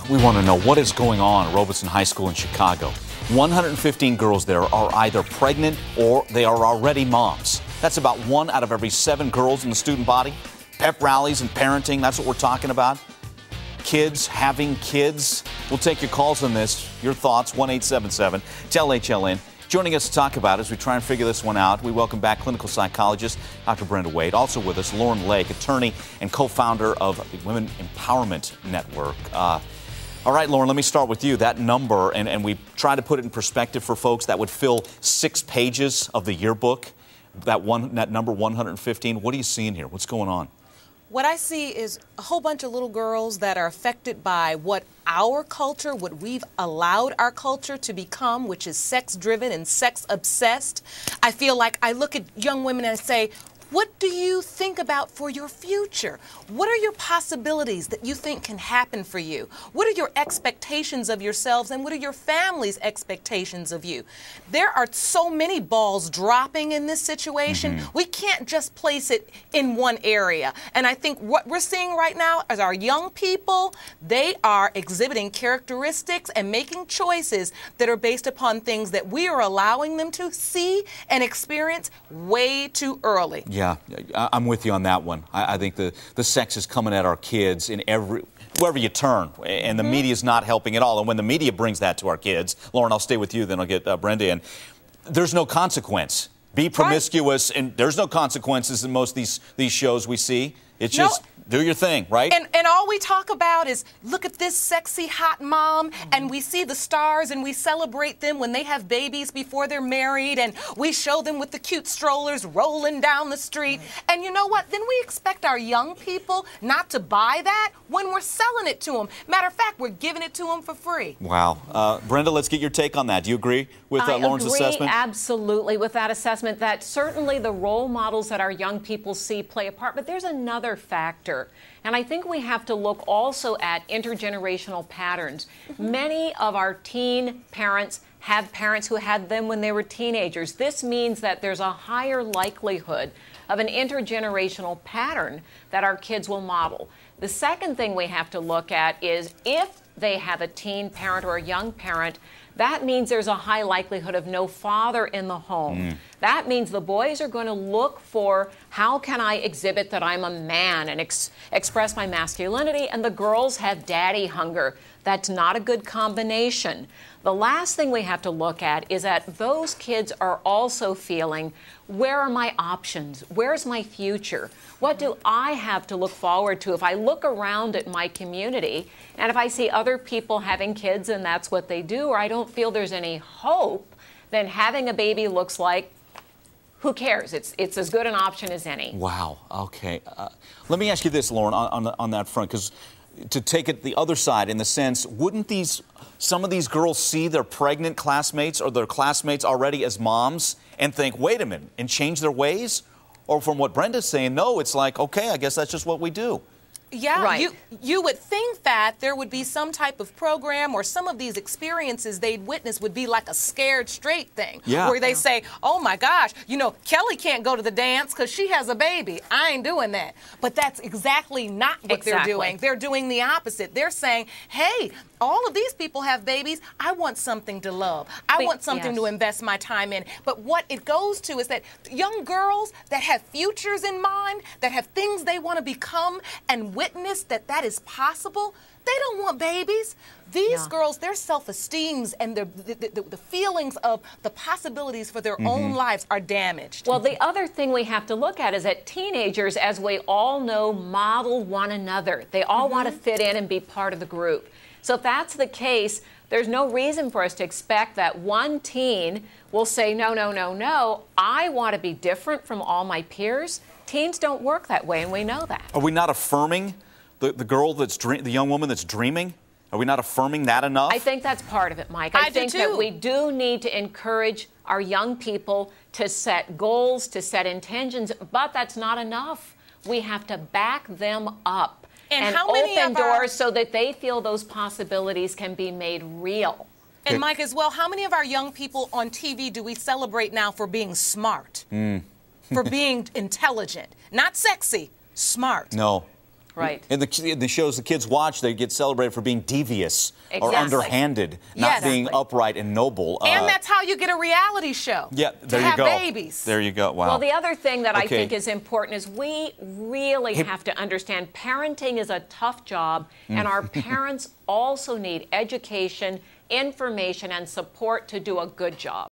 We want to know what is going on at Robeson High School in Chicago. 115 girls there are either pregnant or they are already moms. That's about 1 out of every 7 girls in the student body. Pep rallies and parenting, that's what we're talking about. Kids having kids. We'll take your calls on this. Your thoughts, 1-877-TEL-HLN. Joining us to talk about it as we try and figure this one out, we welcome back clinical psychologist Dr. Brenda Wade. Also with us, Lauren Lake, attorney and co-founder of the Women Empowerment Network. All right, Lauren, let me start with you. That number, and we try to put it in perspective for folks, that would fill 6 pages of the yearbook, that number 115. What are you seeing here? What's going on? What I see is a whole bunch of little girls that are affected by what our culture, what we've allowed our culture to become, which is sex-driven and sex-obsessed. I feel like I look at young women and I say, what do you think about for your future? What are your possibilities that you think can happen for you? What are your expectations of yourselves, and what are your family's expectations of you? There are so many balls dropping in this situation. We can't just place it in one area. And I think what we're seeing right now is our young people, they are exhibiting characteristics and making choices that are based upon things that we are allowing them to see and experience way too early. Yeah, I'm with you on that one. I think the sex is coming at our kids in wherever you turn, and the media is not helping at all. And when the media brings that to our kids, Lauren, I'll stay with you, then I'll get Brenda in. There's no consequence. Be promiscuous, and there's no consequences in most of these shows we see. It's just do your thing, right? And all we talk about is, look at this sexy, hot mom, and we see the stars, and we celebrate them when they have babies before they're married, and we show them with the cute strollers rolling down the street. And you know what? Then we expect our young people not to buy that when we're selling it to them. Matter of fact, we're giving it to them for free. Wow. Brenda, let's get your take on that. Do you agree with Lauren's assessment? I agree absolutely with that assessment, that certainly the role models that our young people see play a part, but there's another factor. And I think we have to look also at intergenerational patterns. Many of our teen parents have parents who had them when they were teenagers. This means that there's a higher likelihood of an intergenerational pattern that our kids will model. The second thing we have to look at is if they have a teen parent or a young parent, that means there's a high likelihood of no father in the home. That means the boys are going to look for, how can I exhibit that I'm a man and express my masculinity, and the girls have daddy hunger. That's not a good combination. The last thing we have to look at is that those kids are also feeling, where are my options? Where's my future? What do I have to look forward to? If I look around at my community and if I see other people having kids and that's what they do, or I don't feel there's any hope, then having a baby looks like, who cares? It's as good an option as any. Wow. Okay. Let me ask you this, Lauren, on that front, because to take it the other side, in the sense, wouldn't some of these girls see their pregnant classmates or their classmates already as moms and think, wait a minute, and change their ways? Or from what Brenda's saying, no, it's like, okay, I guess that's just what we do. Yeah, right. You would think that there would be some type of program, or some of these experiences they'd witness would be like a scared straight thing. Yeah. Where they say, oh my gosh, you know, Kelly can't go to the dance because she has a baby. I ain't doing that. But that's exactly not what they're doing. They're doing the opposite. They're saying, hey, all of these people have babies. I want something to love. I want something to invest my time in. But what it goes to is that young girls that have futures in mind, that have things they want to become, and witness that that is possible, they don't want babies. These girls, their self-esteems and the feelings of the possibilities for their own lives are damaged. Well, the other thing we have to look at is that teenagers, as we all know, model one another. They all want to fit in and be part of the group. So if that's the case, there's no reason for us to expect that one teen will say, no, no, no, no, I want to be different from all my peers. Teens don't work that way, and we know that. Are we not affirming the girl the young woman that's dreaming? Are we not affirming that enough? I think that's part of it, Mike. I think do too. that we do need to encourage our young people to set goals, to set intentions, but that's not enough. We have to back them up and how many open of our doors so that they feel those possibilities can be made real. And Mike, as well, how many of our young people on TV do we celebrate now for being smart, for being intelligent, not sexy, smart? No. Right. In the shows the kids watch, they get celebrated for being devious or Exactly. underhanded, not being upright and noble. And that's how you get a reality show. Yeah, there to you have go. Babies. There you go. Wow. Well, the other thing that I Okay. think is important is we really have to understand parenting is a tough job, and our parents also need education, information, and support to do a good job.